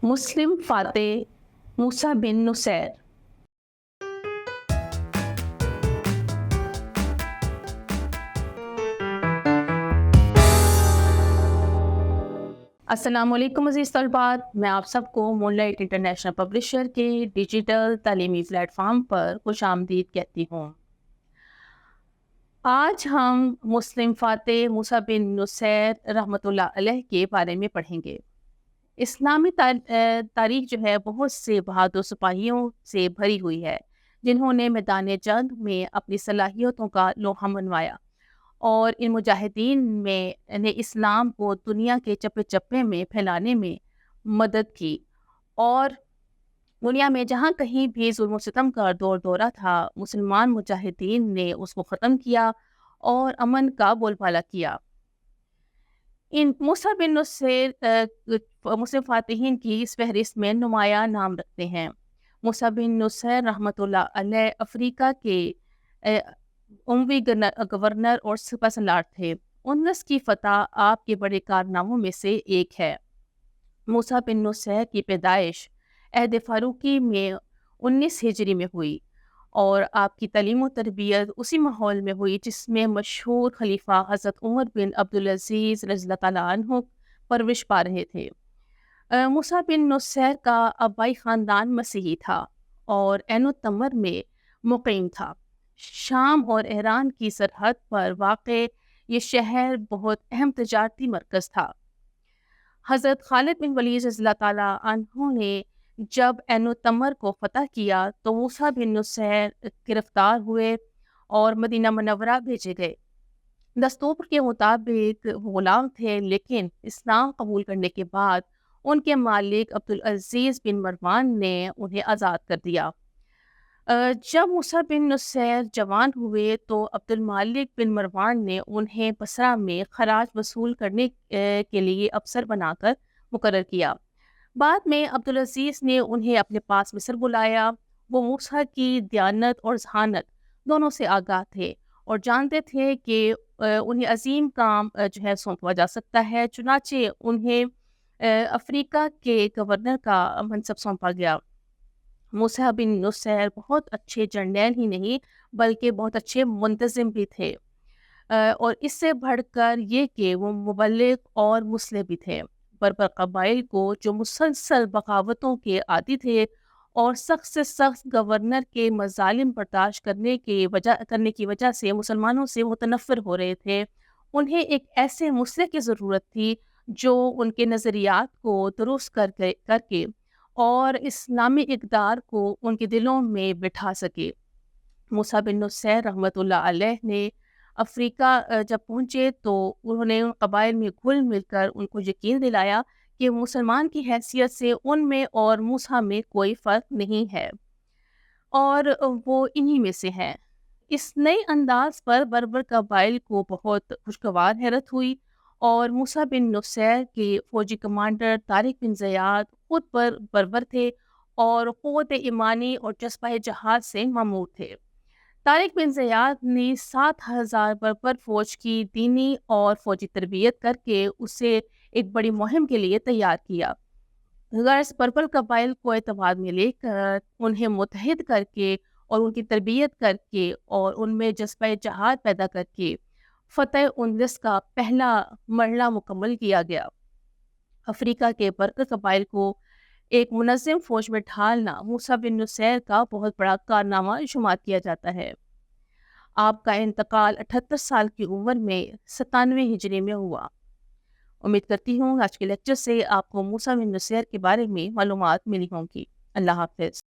مسلم فاتح موسیٰ بن نصیر۔ السلام علیکم عزیز طلباء، میں آپ سب کو مون لائٹ انٹرنیشنل پبلشر کے ڈیجیٹل تعلیمی پلیٹ فارم پر خوش آمدید کہتی ہوں۔ آج ہم مسلم فاتح موسیٰ بن نصیر رحمۃ اللہ علیہ کے بارے میں پڑھیں گے۔ اسلامی تاریخ جو ہے بہت سے بہادر سپاہیوں سے بھری ہوئی ہے، جنہوں نے میدان جنگ میں اپنی صلاحیتوں کا لوہا منوایا اور ان مجاہدین نے اسلام کو دنیا کے چپے چپے میں پھیلانے میں مدد کی، اور دنیا میں جہاں کہیں بھی ظلم و ستم کا دور دورہ تھا، مسلمان مجاہدین نے اس کو ختم کیا اور امن کا بول بالا کیا۔ ان موسیٰ بن نصیر مسلم فاتحین کی اس فہرست میں نمایاں نام رکھتے ہیں۔ موسیٰ بن نصیر رحمۃ اللہ علیہ افریقہ کے اموی گورنر اور سپہ سالار تھے۔ اندلس کی فتح آپ کے بڑے کارناموں میں سے ایک ہے۔ موسیٰ بن نصیر کی پیدائش عہد فاروقی میں 19 ہجری میں ہوئی، اور آپ کی تعلیم و تربیت اسی ماحول میں ہوئی جس میں مشہور خلیفہ حضرت عمر بن عبدالعزیز رضی اللہ تعالیٰ عنہ پرورش پا رہے تھے۔ موسیٰ بن نصیر کا آبائی خاندان مسیحی تھا اور عین التمر میں مقیم تھا۔ شام اور ایران کی سرحد پر واقع یہ شہر بہت اہم تجارتی مرکز تھا۔ حضرت خالد بن ولید رضی اللہ تعالیٰ عنہ نے جب عین التمر کو فتح کیا تو موسیٰ بن نصیر گرفتار ہوئے اور مدینہ منورہ بھیجے گئے۔ دستور کے مطابق وہ غلام تھے، لیکن اسلام قبول کرنے کے بعد ان کے مالک عبدالعزیز بن مروان نے انہیں آزاد کر دیا۔ جب موسیٰ بن نصیر جوان ہوئے تو عبد المالک بن مروان نے انہیں بصرہ میں خراج وصول کرنے کے لیے افسر بنا کر مقرر کیا۔ بعد میں عبدالعزیز نے انہیں اپنے پاس مصر بلایا۔ وہ موسیٰ کی دیانت اور ذہانت دونوں سے آگاہ تھے اور جانتے تھے کہ انہیں عظیم کام جو ہے سونپا جا سکتا ہے، چنانچہ انہیں افریقہ کے گورنر کا منصب سونپا گیا۔ موسیٰ بن نصیر بہت اچھے جرنیل ہی نہیں بلکہ بہت اچھے منتظم بھی تھے، اور اس سے بڑھ کر یہ کہ وہ مبلغ اور مصلح بھی تھے۔ بربر قبائل کو جو مسلسل بغاوتوں کے عادی تھے اور سخت سے سخت گورنر کے مظالم برداشت کرنے کی وجہ سے مسلمانوں سے متنفر ہو رہے تھے، انہیں ایک ایسے مصلح کی ضرورت تھی جو ان کے نظریات کو درست کر کے اور اسلامی اقدار کو ان کے دلوں میں بٹھا سکے۔ موسیٰ بن نصیر رحمۃ اللہ علیہ نے افریقہ جب پہنچے تو انہوں نے ان قبائل میں گھل مل کر ان کو یقین دلایا کہ مسلمان کی حیثیت سے ان میں اور موسیٰ میں کوئی فرق نہیں ہے، اور وہ انہی میں سے ہیں۔ اس نئے انداز پر بربر قبائل کو بہت خوشگوار حیرت ہوئی، اور موسیٰ بن نصیر کے فوجی کمانڈر طارق بن زیاد خود بربر تھے اور قوت ایمانی اور جذبہ جہاد سے مامور تھے۔ طارق بن زیاد نے 7,000 بربر فوج کی دینی اور فوجی تربیت کر کے اسے ایک بڑی مہم کے لیے تیار کیا۔ غرض بربر قبائل کو اعتماد میں لے کر انہیں متحد کر کے اور ان کی تربیت کر کے اور ان میں جذبہ جہاد پیدا کر کے فتح اندلس کا پہلا مرحلہ مکمل کیا گیا۔ افریقہ کے بربر قبائل کو ایک منظم فوج میں ڈھالنا موسیٰ بن نصیر کا بہت بڑا کارنامہ شمار کیا جاتا ہے۔ آپ کا انتقال 78 سال کی عمر میں 97 ہجری میں ہوا۔ امید کرتی ہوں آج کے لیکچر سے آپ کو موسیٰ بن نصیر کے بارے میں معلومات ملی ہوں گی۔ اللہ حافظ۔